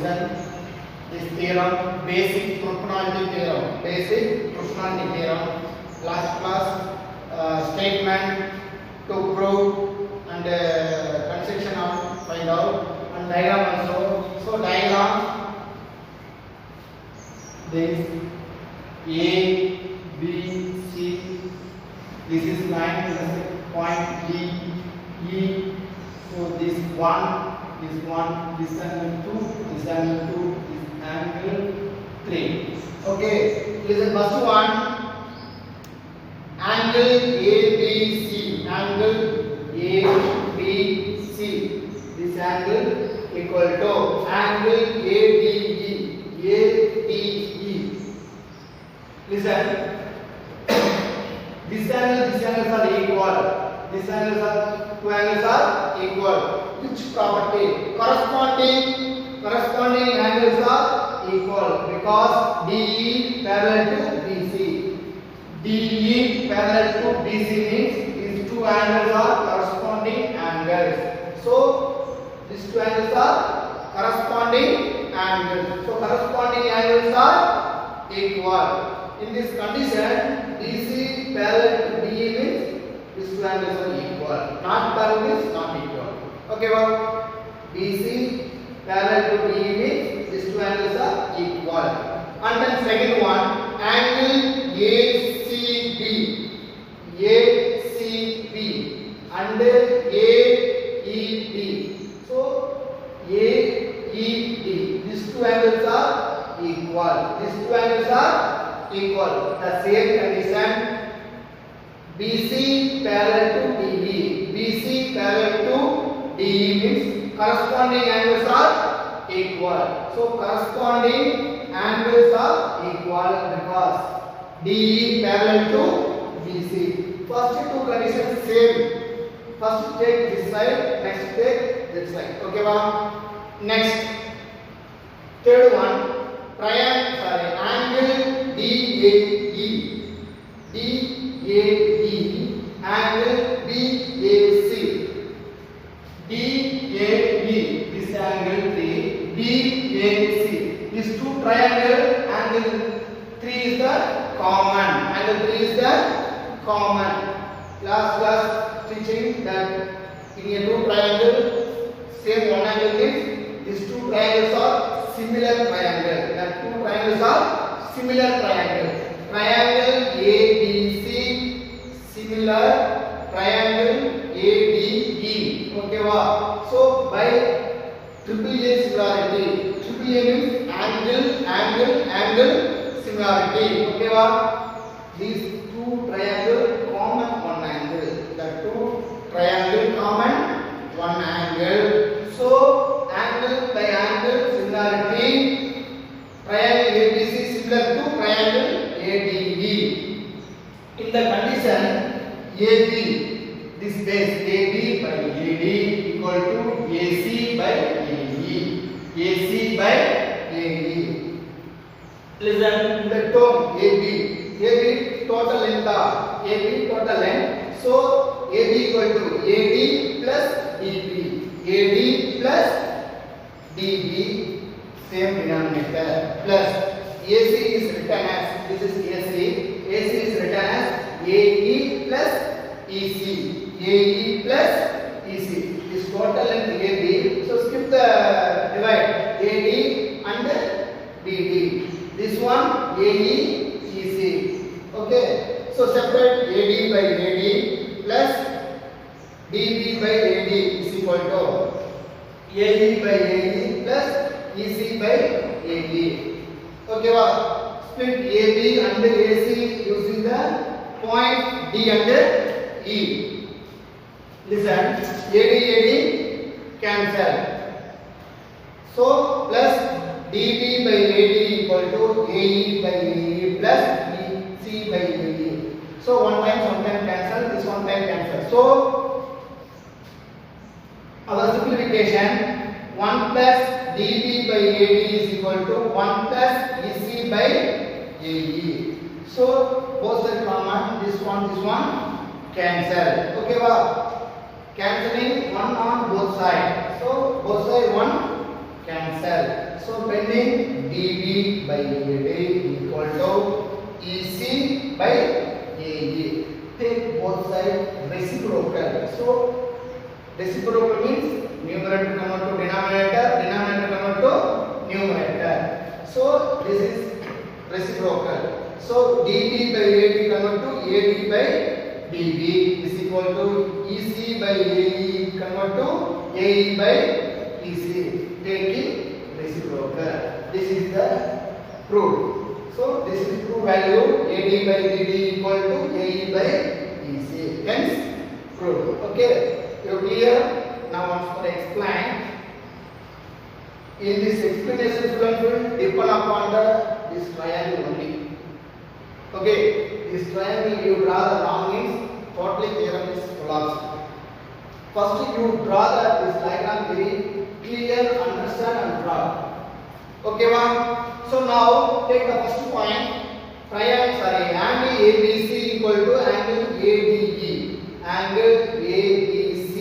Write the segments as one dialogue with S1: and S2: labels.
S1: listen this theorem, basic proportionality theorem. Basic proportionality theorem. Last class statement to prove and construction of find out and diagram also. So diagram this A, B, C. This is line. This is point E, E. So this one, this angle 2, this angle 2, this angle 3. Okay, listen. First one, angle ABC. Angle ABC. This angle equal to angle ADE. ADE. Listen. This angles are equal. These angles are two angles are equal. Which property? Corresponding angles are equal because DE parallel to BC. DE parallel to BC means these two angles are corresponding angles. So these two angles are corresponding angles. So corresponding angles are equal. In this condition, BC parallel to DE means these two angles are equal. Not parallel is not equal. Okay, well, BC parallel to DE means these two angles are equal. And then second one, angle ACB. ACB and AED. So AED. These two angles are equal. These two angles are equal. The same condition. BC parallel to DE. BC parallel to DE means corresponding angles are equal. So corresponding angles are equal because DE parallel to BC. First two conditions same. First take this side, next take this side. Okay, wow. Next, third one, angle DAE. DAE angle BAC. DAE this angle 3. BAC these two triangle angle 3 is the common. Angle 3 is the common. Last class teaching that in a two triangle same one angle means these two triangles are similar triangle. That two triangles are similar triangle. Triangle ABC similar triangle ADE. Okay, wow. So by triple A similarity. Triple A means angle similarity. Okay, wow. These two triangle common one angle. The two triangle common one angle. So angle by angle similarity. Triangle ABC similar to triangle ADE. In the condition AB, this base AB by AD equal to AC by AE. AC by AE. Listen, in the term AB total length of AB total length. So AB equal to AD plus DB. AD plus DB same denominator plus AC is written as this is AC. AC is written as AE plus EC. AE plus EC. This total length AB. So skip the divide. AD and DD. This one AE EC. Okay. So separate AD by AD plus DB by AD is equal to AE by AE plus EC by AD. Okay, well, split AB and AC using the point D and E. Listen, AD cancel. So plus DB by AD equal to AE by AE plus EC by AE. So one time cancel. This one time cancel. So our simplification. 1 plus dB by AD is equal to 1 plus EC by AE. So both are common. This one cancel. Okay, wow. Cancelling 1 on both sides. So both sides 1 cancel. So bending dB by AD equal to EC by AE. Take both sides reciprocal. So reciprocal means numerator convert to denominator, denominator convert to numerator. So this is reciprocal. So dB by AD convert to AD by dB is equal to EC by AE convert to AE by EC. Taking reciprocal. This is the proof. So this is true value AD by DD equal to AE by EC. Hence proof. Okay. You clear? Now once more explain. In this explanation student will depend upon this triangle only. Okay. This triangle you draw the wrong means totally theorem is collapsed. First you draw this diagram very clear, understand and draw. Okay one. So now take the first point. Angle ABC equal to angle ADE. Angle ABC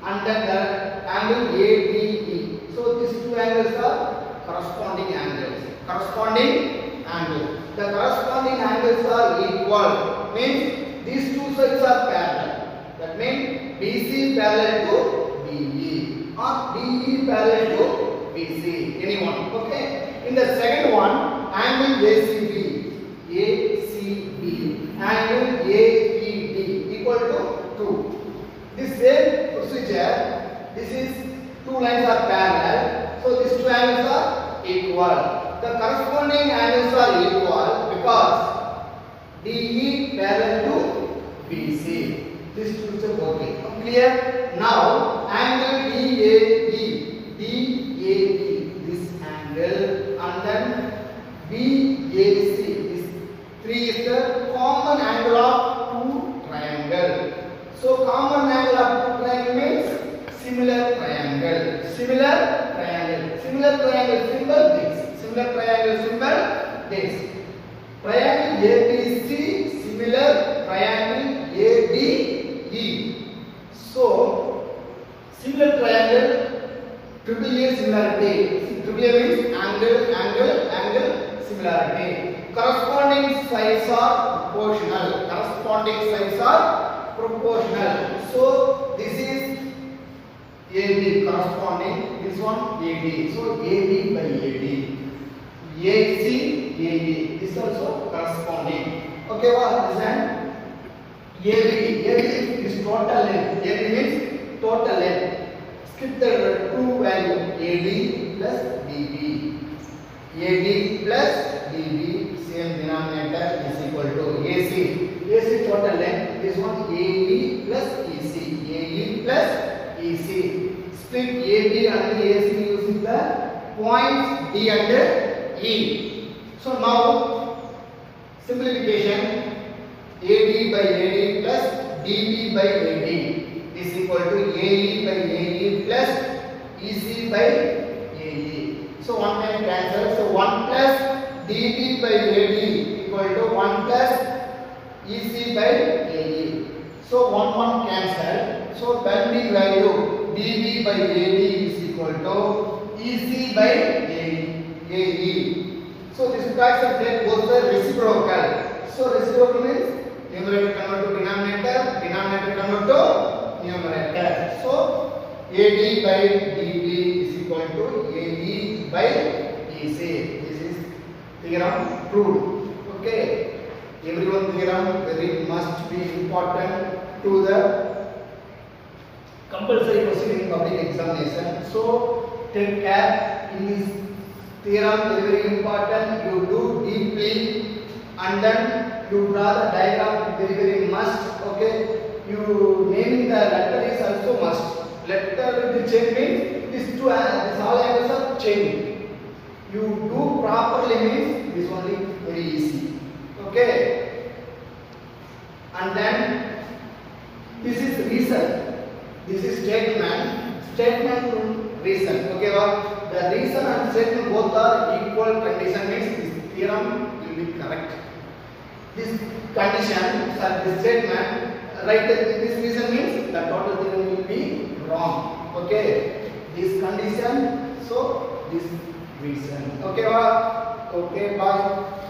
S1: and then the angle ADE. So these two angles are corresponding angles. Corresponding angles. The corresponding angles are equal. Means these two sides are parallel. That means BC parallel to DE or DE parallel to BC. Anyone. Okay. In the second one, angle ACB, angle AED equal to 2. This same procedure, this is two lines are parallel, so these two angles are equal. The corresponding angles are equal because DE parallel to BC. This two is okay. Clear? Now, angle DAE, this angle. And then BAC, this 3 is the common angle of two triangle. So common angle of two triangle means similar triangle. Similar triangle. Similar triangle symbol this. Similar triangle symbol this. Triangle ABC similar triangle ABE. So similar triangle triple A similarity. Triple A means angle, similarity. Corresponding sides are proportional. Corresponding sides are proportional. So this is AB corresponding. This one AD. So AB by AD. AC, AE. This also corresponding. Okay, what listen? AB is total length. AB means total length. Skip the true value AD plus DB. AD plus DB same denominator is equal to AC. AC total length. This one AE plus EC. AE plus EC. Split AB and AC using the points D and E. So now simplification. AD by AD plus DB by AD is equal to AE by AE plus EC by AE. So one can cancel. So 1 plus DB by AD equal to 1 plus EC by AE. So 1 cancel. So bending value DB by AD is equal to EC by AE. So this fraction take both the reciprocal. So reciprocal means numerator convert to denominator, denominator convert to numerator. So AD by DB is equal to AE by EC. This is theorem proved. Okay. Everyone theorem very must be important to the compulsory question in public examination. So take care in this theorem very important. You do deeply and then you draw the diagram very must. Okay. You naming the letter is also must. Letter will change means these two this all angles are changing. You do properly means this only very easy. Okay. And then this is reason. This is statement. Statement reason. Okay, well, the reason and statement both are equal condition means this theorem will be correct. This condition, this statement, right? This reason means the total theorem will be wrong. Okay. This condition So this reason. Okay, okay, bye.